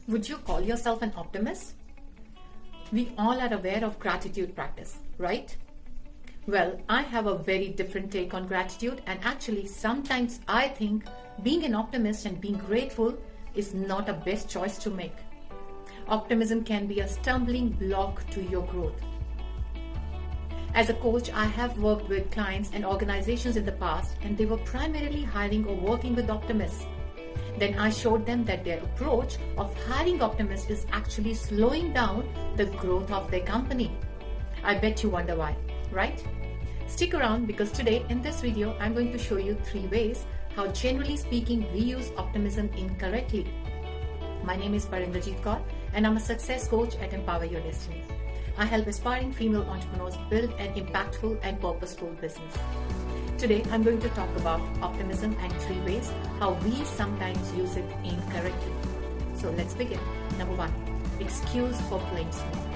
Would you call yourself an optimist? We all are aware of gratitude practice, right? Well, I have a very different take on gratitude, and actually sometimes I think being an optimist and being grateful is not a best choice to make. Optimism can be a stumbling block to your growth. As a coach, I have worked with clients and organizations in the past, and they were primarily hiring or working with optimists. Then I showed them that their approach of hiring optimists is actually slowing down the growth of their company. I bet you wonder why, right? Stick around, because today in this video, I'm going to show you 3 ways how, generally speaking, we use optimism incorrectly. My name is Barinderjeet Kaur, and I'm a success coach at Empower Your Destiny. I help aspiring female entrepreneurs build an impactful and purposeful business. Today, I'm going to talk about optimism and 3 ways how we sometimes use it incorrectly. So let's begin. Number 1, excuse for playing small.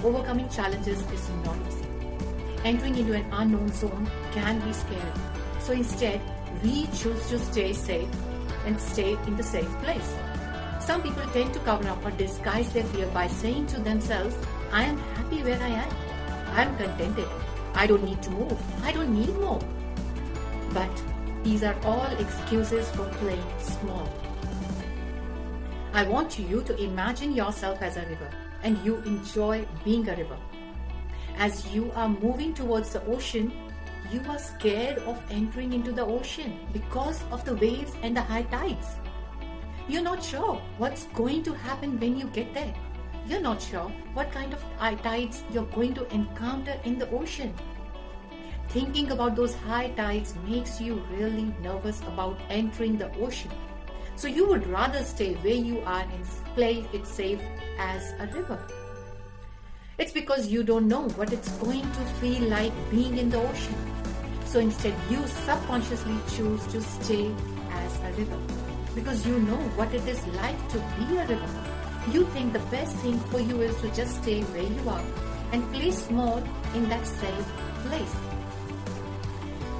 Overcoming challenges is not easy. Entering into an unknown zone can be scary. So instead, we choose to stay safe and stay in the safe place. Some people tend to cover up or disguise their fear by saying to themselves, I am happy where I am. I am contented. I don't need to move. I don't need more. But these are all excuses for playing small. I want you to imagine yourself as a river, and you enjoy being a river. As you are moving towards the ocean, you are scared of entering into the ocean because of the waves and the high tides. You're not sure what's going to happen when you get there. You're not sure what kind of high tides you're going to encounter in the ocean. Thinking about those high tides makes you really nervous about entering the ocean. So you would rather stay where you are and play it safe as a river. It's because you don't know what it's going to feel like being in the ocean. So instead, you subconsciously choose to stay as a river because you know what it is like to be a river. You think the best thing for you is to just stay where you are and play small in that safe place.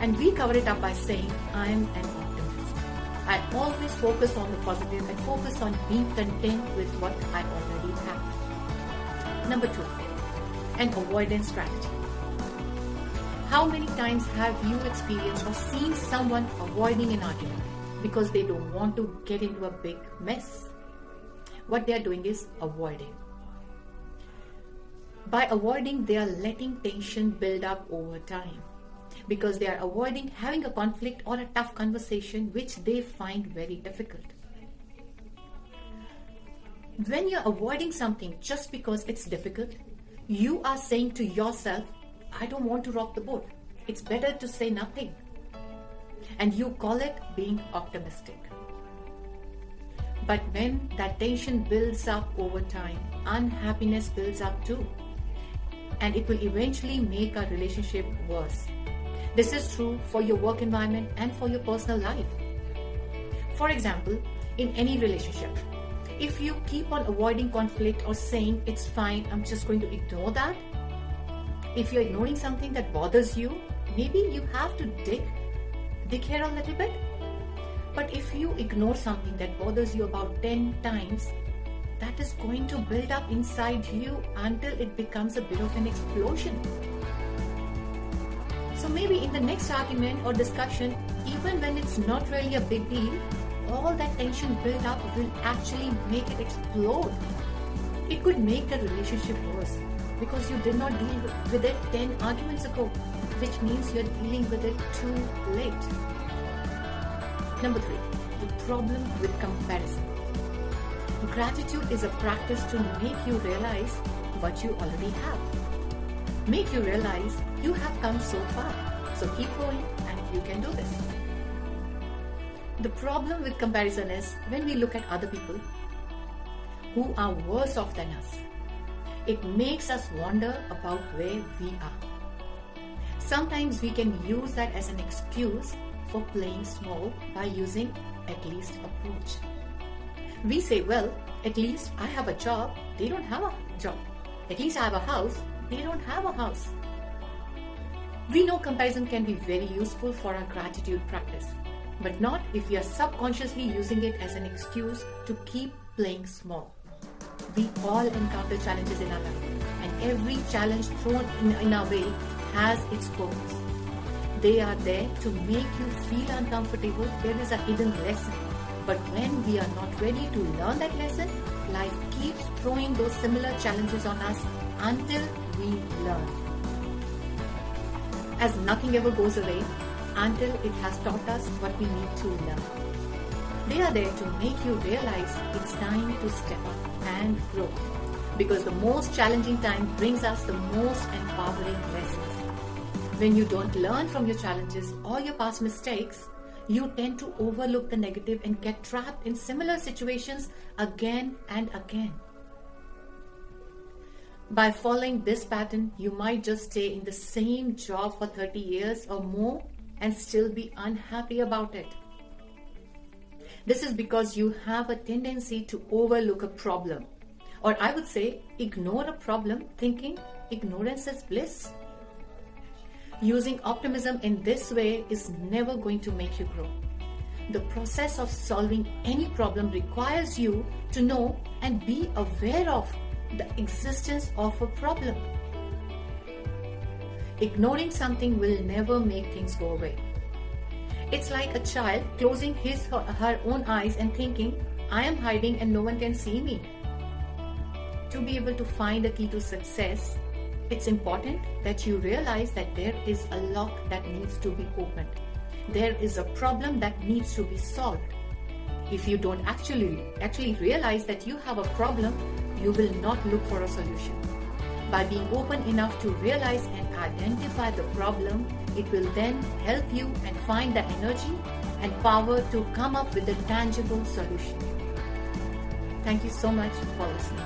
And we cover it up by saying, I'm an optimist. I always focus on the positive and focus on being content with what I already have. Number 2, an avoidance strategy. How many times have you experienced or seen someone avoiding an argument because they don't want to get into a big mess? What they are doing is avoiding. By avoiding, they are letting tension build up over time, because they are avoiding having a conflict or a tough conversation which they find very difficult. When you're avoiding something just because it's difficult, you are saying to yourself, I don't want to rock the boat. It's better to say nothing. And you call it being optimistic. But when that tension builds up over time, unhappiness builds up too. And it will eventually make a relationship worse. This is true for your work environment and for your personal life. For example, in any relationship, if you keep on avoiding conflict or saying it's fine, I'm just going to ignore that. If you're ignoring something that bothers you, maybe you have to dig here a little bit. But if you ignore something that bothers you about 10 times, that is going to build up inside you until it becomes a bit of an explosion. So maybe in the next argument or discussion, even when it's not really a big deal, all that tension built up will actually make it explode. It could make the relationship worse because you did not deal with it 10 arguments ago, which means you're dealing with it too late. Number 3, the problem with comparison. Gratitude is a practice to make you realize what you already have. Make you realize you have come so far. So keep going and you can do this. The problem with comparison is when we look at other people who are worse off than us, it makes us wonder about where we are. Sometimes we can use that as an excuse for playing small by using at least approach. We say, well, at least I have a job, they don't have a job. At least I have a house, they don't have a house. We know comparison can be very useful for our gratitude practice, but not if we are subconsciously using it as an excuse to keep playing small. We all encounter challenges in our life, and every challenge thrown in our way has its purpose. They are there to make you feel uncomfortable. There is a hidden lesson. But when we are not ready to learn that lesson, life keeps throwing those similar challenges on us until we learn. As nothing ever goes away until it has taught us what we need to learn. They are there to make you realize it's time to step up and grow. Because the most challenging time brings us the most empowering lessons. When you don't learn from your challenges or your past mistakes, you tend to overlook the negative and get trapped in similar situations again and again. By following this pattern, you might just stay in the same job for 30 years or more and still be unhappy about it. This is because you have a tendency to overlook a problem, or I would say ignore a problem, thinking ignorance is bliss. Using optimism in this way is never going to make you grow. The process of solving any problem requires you to know and be aware of the existence of a problem. Ignoring something will never make things go away. It's like a child closing his or her own eyes and thinking, I am hiding and no one can see me. To be able to find a key to success, it's important that you realize that there is a lock that needs to be opened. There is a problem that needs to be solved. If you don't actually realize that you have a problem, you will not look for a solution. By being open enough to realize and identify the problem, it will then help you and find the energy and power to come up with a tangible solution. Thank you so much for listening.